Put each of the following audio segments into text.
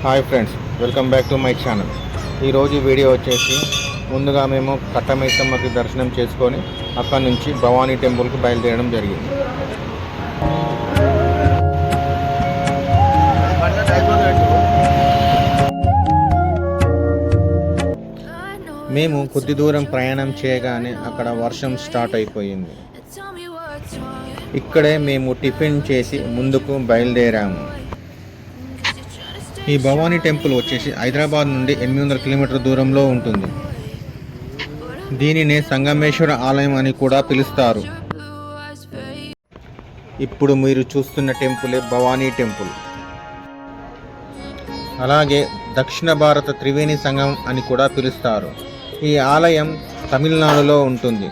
Hi friends, welcome back to my channel. ఈరోజు video వచ్చేసి ముందుగా మేము కట్టమైసమ్మకి దర్శనం చేసుకొని అక్కడి నుంచి భవానీ టెంపుల్కి బయలుదేరడం జరిగింది. మేము కొద్ది దూరం ప్రయాణం చేయగానే అక్కడ వర్షం స్టార్ట్ అయిపోయింది. ఇక్కడే మేము టిఫిన్ చేసి ముందుకు బయలుదేరాము. ఈ భవానీ టెంపుల్ వచ్చేసి హైదరాబాద్ నుండి 800 కిలోమీటర్ల దూరంలో ఉంటుంది. దీనినే సంగమేశ్వర ఆలయం అని కూడా పిలుస్తారు. ఇప్పుడు మీరు చూస్తున్న టెంపులే భవానీ టెంపుల్. అలాగే దక్షిణ భారత త్రివేణి సంగమం అని కూడా పిలుస్తారు. ఈ ఆలయం తమిళనాడులో ఉంటుంది.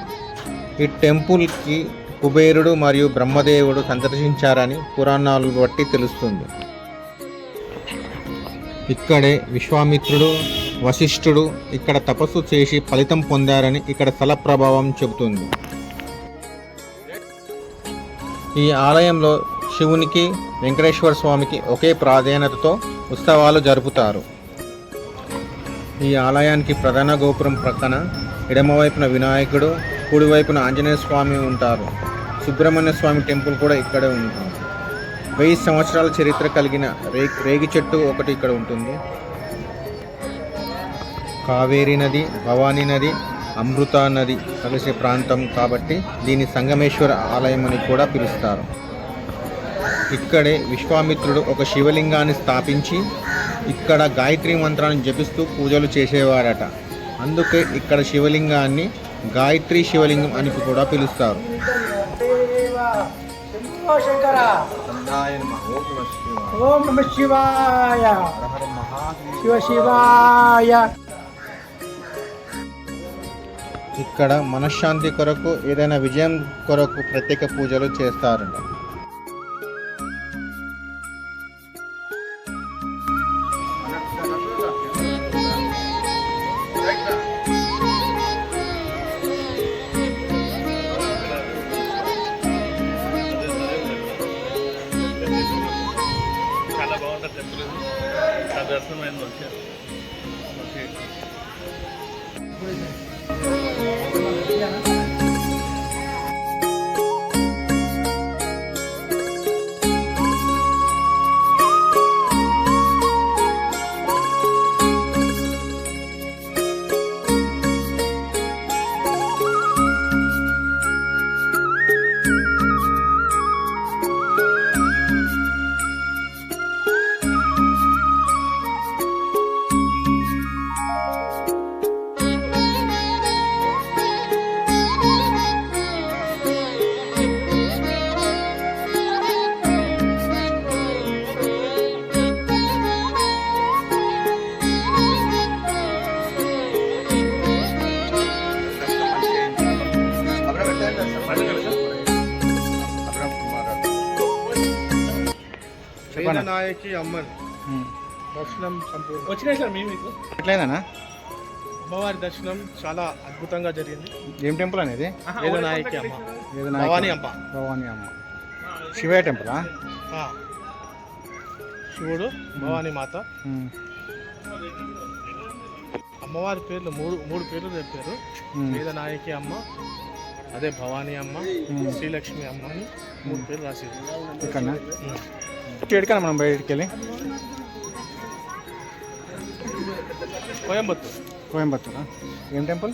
ఈ టెంపుల్కి కుబేరుడు మరియు బ్రహ్మదేవుడు సందర్శించారని పురాణాలు బట్టి తెలుస్తుంది. ఇక్కడే విశ్వామిత్రుడు, వశిష్ఠుడు ఇక్కడ తపస్సు చేసి ఫలితం పొందారని ఇక్కడ స్థల ప్రభావం చెబుతుంది. ఈ ఆలయంలో శివునికి, వెంకటేశ్వర స్వామికి ఒకే ప్రాధాన్యతతో ఉత్సవాలు జరుపుతారు. ఈ ఆలయానికి ప్రధాన గోపురం ప్రక్కన ఎడమవైపున వినాయకుడు, కుడివైపున ఆంజనేయ స్వామి ఉంటారు. సుబ్రహ్మణ్య స్వామి టెంపుల్ కూడా ఇక్కడే ఉంటుంది. 1000 సంవత్సరాల చరిత్ర కలిగిన రేగి చెట్టు ఒకటి ఇక్కడ ఉంటుంది. కావేరీ నది, భవానీ నది, అమృత నది కలిసే ప్రాంతం కాబట్టి దీన్ని సంగమేశ్వర ఆలయం అని కూడా పిలుస్తారు. ఇక్కడే విశ్వామిత్రుడు ఒక శివలింగాన్ని స్థాపించి ఇక్కడ గాయత్రి మంత్రాన్ని జపిస్తూ పూజలు చేసేవారట. అందుకే ఇక్కడ శివలింగాన్ని గాయత్రి శివలింగం అని కూడా పిలుస్తారు. ఓం నమః శివాయ. శివ శివాయ. ఇక్కడ మనశ్శాంతి కొరకు, ఏదైనా విజయం కొరకు ప్రత్యేక పూజలు చేస్తారంట. దర్శనమైంది వచ్చారు. నాయకి అమ్మన్ దర్శనం సంపూర్ణ వచ్చినాయి సార్ మేము మీకు ఎట్లయినా అమ్మవారి దర్శనం చాలా అద్భుతంగా జరిగింది. ఏం టెంపుల్ అనేది? వేదనాయకి అమ్మ, భవానీ అమ్మ. భవానీ అమ్మ శివయ్య టెంపులా? శివుడు, భవానీ మాత. అమ్మవారి పేర్లు మూడు పేర్లు చెప్పారు. వేదనాయకి అమ్మ, అదే భవానీ అమ్మ, శ్రీలక్ష్మి అమ్మ అని 3 పేర్లు రాసేది. ఇక్కడ ఎక్కడికన్నా మనం బయటికి వెళ్ళి కోయంబత్తూరా? ఏం టెంపుల్?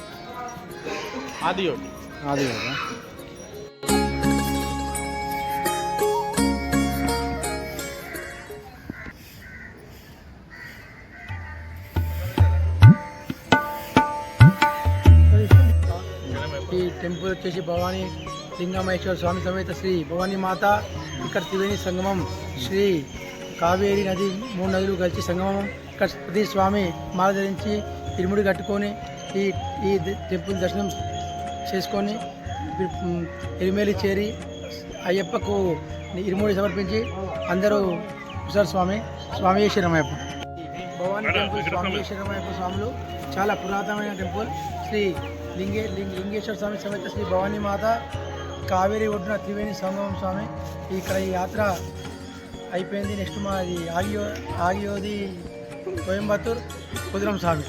ఆదియోగి. ఆదియోగా? ఈ టెంపుల్ వచ్చేసి భవానీ లింగమేశ్వర స్వామి సమేత శ్రీ భవానీ మాత. ఇక్కడ త్రివేణి సంగమం, శ్రీ కావేరీ నది, 3 నదులు కలిసి సంగమం. ఇక్కడ ప్రతి స్వామి మాల ధరించి ఇరుముడి కట్టుకొని ఈ టెంపుల్ దర్శనం చేసుకొని ఎరిమేలి చేరి అయ్యప్పకు ఇరుముడి సమర్పించి అందరూ కుసారు స్వామి శరణమయ్యప్ప. భవానీ టెంపుల్ స్వామి శరణమయ్యప్ప స్వాములు చాలా పురాతనమైన టెంపుల్. శ్రీ లింగేశ్వర స్వామి సమేత శ్రీ భవానీ మాత, కావేరీ ఒడ్డున త్రివేణి సంగమం స్వామి. ఇక్కడ ఈ యాత్ర అయిపోయింది. నెక్స్ట్ మాది ఆగియోది కోయంబత్తూర్ కుదిరం స్వామి.